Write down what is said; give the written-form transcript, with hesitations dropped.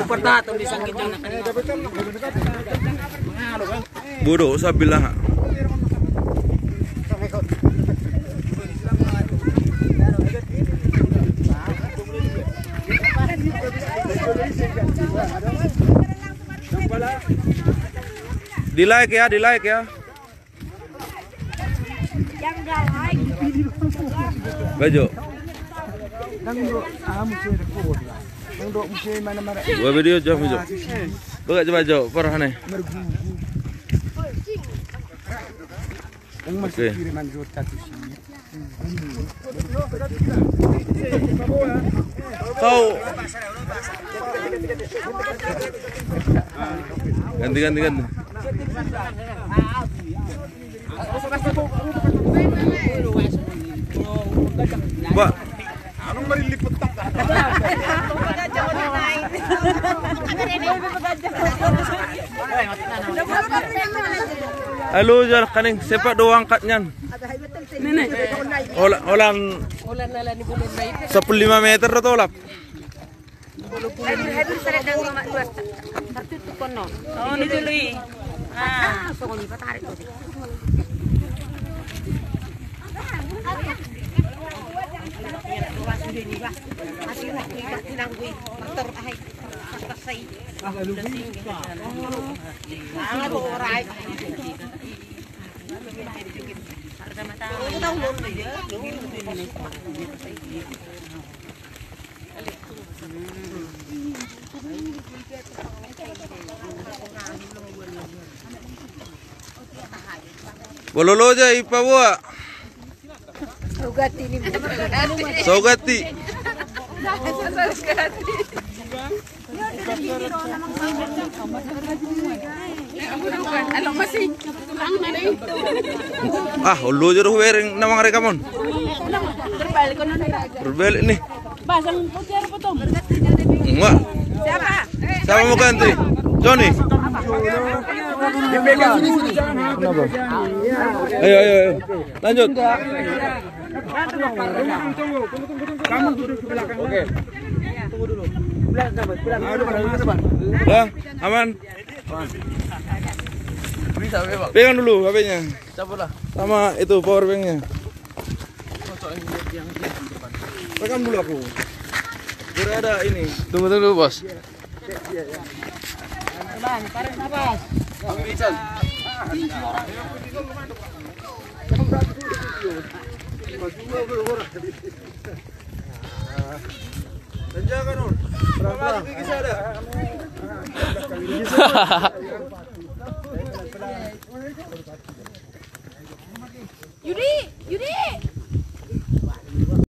Portato di sang kita. Bodoh sabilah. Di like ya, di like ya. Baju. Gua video jom jom. Buka coba jom, parah nih. Oke. Kau ganti. Pak, Anong marilipot tang ka? halo jar kaning sepak doang katnyan. Olan 15 meter atau lap. Oh, ini dulu. Ah, sokoni patarik tuh. Bololo aja ipa buat. Sogati. Ah, ulu jero wering namang rekamon. Berbalik nih. Pasang putih potong. Enggak. Siapa? Siapa mau ganti? Johnny. Kenapa? Ayo. Lanjut. Kamu duduk di belakang. Oke. Tunggu dulu. Belakang. Lah, aman. Pegang dulu HP-nya. Sama itu power bank-nya. Pegang dulu aku. Biar ada ini. Tunggu dulu, Bos. Bang, tarik nafas. Tanjakan on. Berapa gigi ada? Yudi.